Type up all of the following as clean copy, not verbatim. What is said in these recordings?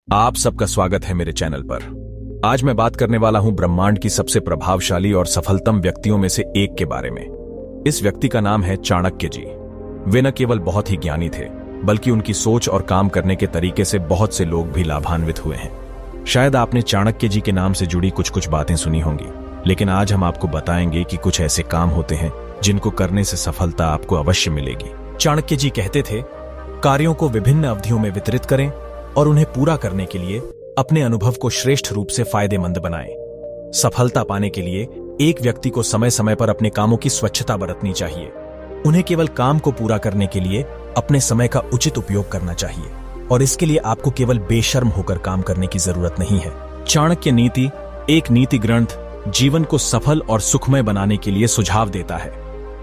आप सबका स्वागत है मेरे चैनल पर। आज मैं बात करने वाला हूं ब्रह्मांड की सबसे प्रभावशाली और सफलतम व्यक्तियों में से एक के बारे में। इस व्यक्ति का नाम है चाणक्य जी। वे न केवल बहुत ही ज्ञानी थे, बल्कि उनकी सोच और काम करने के तरीके से बहुत से लोग भी लाभान्वित हुए हैं। शायद आपने चाणक्य जी के नाम से जुड़ी कुछ कुछ बातें सुनी होंगी, लेकिन आज हम आपको बताएंगे कि कुछ ऐसे काम होते हैं जिनको करने से सफलता आपको अवश्य मिलेगी। चाणक्य जी कहते थे, कार्यों को विभिन्न अवधियों में वितरित करें और उन्हें पूरा करने के लिए अपने अनुभव को श्रेष्ठ रूप से फायदेमंद बनाएं। सफलता पाने के लिए एक व्यक्ति को समय समय पर अपने कामों की स्वच्छता बरतनी चाहिए। उन्हें केवल काम को पूरा करने के लिए अपने समय का उचित उपयोग करना चाहिए, और इसके लिए आपको केवल बेशर्म होकर काम करने की जरूरत नहीं है। चाणक्य नीति एक नीति ग्रंथ जीवन को सफल और सुखमय बनाने के लिए सुझाव देता है।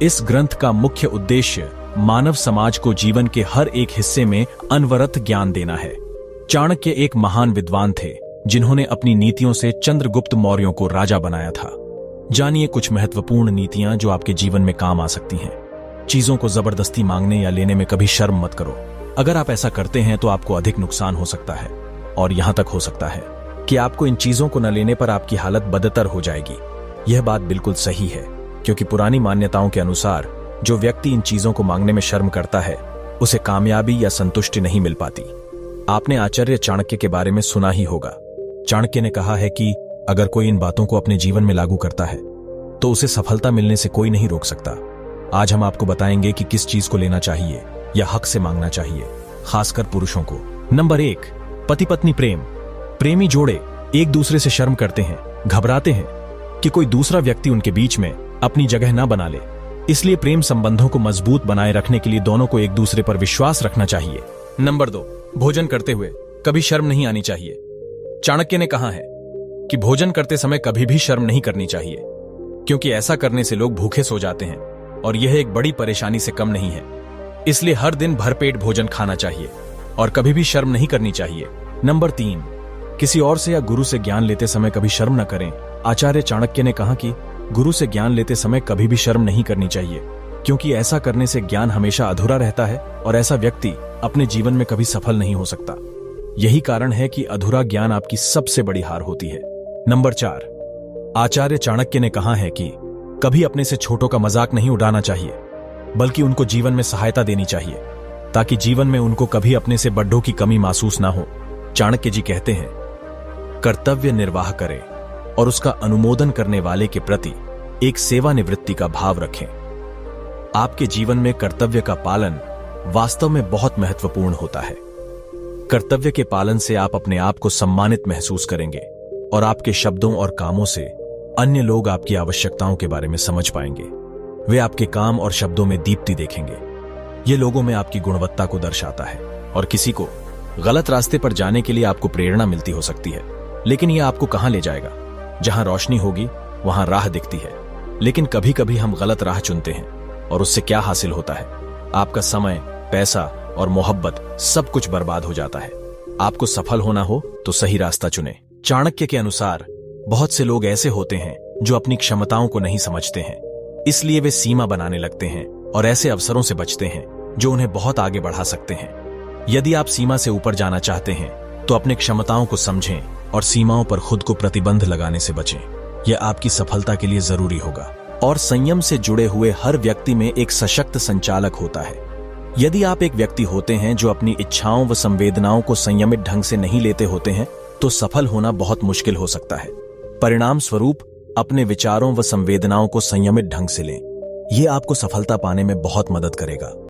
इस ग्रंथ का मुख्य उद्देश्य मानव समाज को जीवन के हर एक हिस्से में अनवरत ज्ञान देना है। चाणक्य एक महान विद्वान थे, जिन्होंने अपनी नीतियों से चंद्रगुप्त मौर्यों को राजा बनाया था। जानिए कुछ महत्वपूर्ण नीतियां जो आपके जीवन में काम आ सकती हैं। चीजों को जबरदस्ती मांगने या लेने में कभी शर्म मत करो। अगर आप ऐसा करते हैं तो आपको अधिक नुकसान हो सकता है, और यहां तक हो सकता है कि आपको इन चीजों को न लेने पर आपकी हालत बदतर हो जाएगी। यह बात बिल्कुल सही है, क्योंकि पुरानी मान्यताओं के अनुसार जो व्यक्ति इन चीजों को मांगने में शर्म करता है, उसे कामयाबी या संतुष्टि नहीं मिल पाती। आपने आचार्य चाणक्य के बारे में सुना ही होगा। चाणक्य ने कहा है कि अगर कोई इन बातों को अपने जीवन में लागू करता है तो उसे सफलता मिलने से कोई नहीं रोक सकता। आज हम आपको बताएंगे कि किस चीज को लेना चाहिए या हक से मांगना चाहिए, खासकर पुरुषों को। नंबर 1, पति पत्नी प्रेम। प्रेमी जोड़े एक दूसरे से शर्म करते हैं, घबराते हैं कि कोई दूसरा व्यक्ति उनके बीच में अपनी जगह ना बना ले। इसलिए प्रेम संबंधों को मजबूत बनाए रखने के लिए दोनों को एक दूसरे पर विश्वास रखना चाहिए। नंबर 2, भोजन करते हुए कभी शर्म नहीं आनी चाहिए। चाणक्य ने कहा है कि भोजन करते समय कभी भी शर्म नहीं करनी चाहिए, क्योंकि ऐसा करने से लोग भूखे सो जाते हैं और यह एक बड़ी परेशानी से कम नहीं है। इसलिए हर दिन भरपेट भोजन खाना चाहिए और कभी भी शर्म नहीं करनी चाहिए। नंबर 3, किसी और से या गुरु से ज्ञान लेते समय कभी शर्म न करें। आचार्य चाणक्य ने कहा कि गुरु से ज्ञान लेते समय कभी भी शर्म नहीं करनी चाहिए, क्योंकि ऐसा करने से ज्ञान हमेशा अधूरा रहता है और ऐसा व्यक्ति अपने जीवन में कभी सफल नहीं हो सकता। यही कारण है कि अधूरा ज्ञान आपकी सबसे बड़ी हार होती है। नंबर 4, आचार्य चाणक्य ने कहा है कि कभी अपने से छोटों का मजाक नहीं उड़ाना चाहिए, बल्कि उनको जीवन में सहायता देनी चाहिए, ताकि जीवन में उनको कभी अपने से बड़ों की कमी महसूस ना हो। चाणक्य जी कहते हैं, कर्तव्य निर्वाह करें और उसका अनुमोदन करने वाले के प्रति एक सेवानिवृत्ति का भाव रखें। आपके जीवन में कर्तव्य का पालन वास्तव में बहुत महत्वपूर्ण होता है। कर्तव्य के पालन से आप अपने आप को सम्मानित महसूस करेंगे और आपके शब्दों और कामों से अन्य लोग आपकी आवश्यकताओं के बारे में समझ पाएंगे। वे आपके काम और शब्दों में दीप्ति देखेंगे। ये लोगों में आपकी गुणवत्ता को दर्शाता है, और किसी को गलत रास्ते पर जाने के लिए आपको प्रेरणा मिलती हो सकती है, लेकिन यह आपको कहां ले जाएगा? जहां रोशनी होगी वहां राह दिखती है, लेकिन कभी कभी हम गलत राह चुनते हैं और उससे क्या हासिल होता है? आपका समय, पैसा और मोहब्बत सब कुछ बर्बाद हो जाता है। आपको सफल होना हो तो सही रास्ता चुनें। चाणक्य के अनुसार बहुत से लोग ऐसे होते हैं जो अपनी क्षमताओं को नहीं समझते हैं, इसलिए वे सीमा बनाने लगते हैं और ऐसे अवसरों से बचते हैं जो उन्हें बहुत आगे बढ़ा सकते हैं। यदि आप सीमा से ऊपर जाना चाहते हैं तो अपनी क्षमताओं को समझें और सीमाओं पर खुद को प्रतिबंध लगाने से बचें। यह आपकी सफलता के लिए जरूरी होगा। और संयम से जुड़े हुए हर व्यक्ति में एक सशक्त संचालक होता है। यदि आप एक व्यक्ति होते हैं जो अपनी इच्छाओं व संवेदनाओं को संयमित ढंग से नहीं लेते होते हैं, तो सफल होना बहुत मुश्किल हो सकता है। परिणाम स्वरूप अपने विचारों व संवेदनाओं को संयमित ढंग से लें। यह आपको सफलता पाने में बहुत मदद करेगा।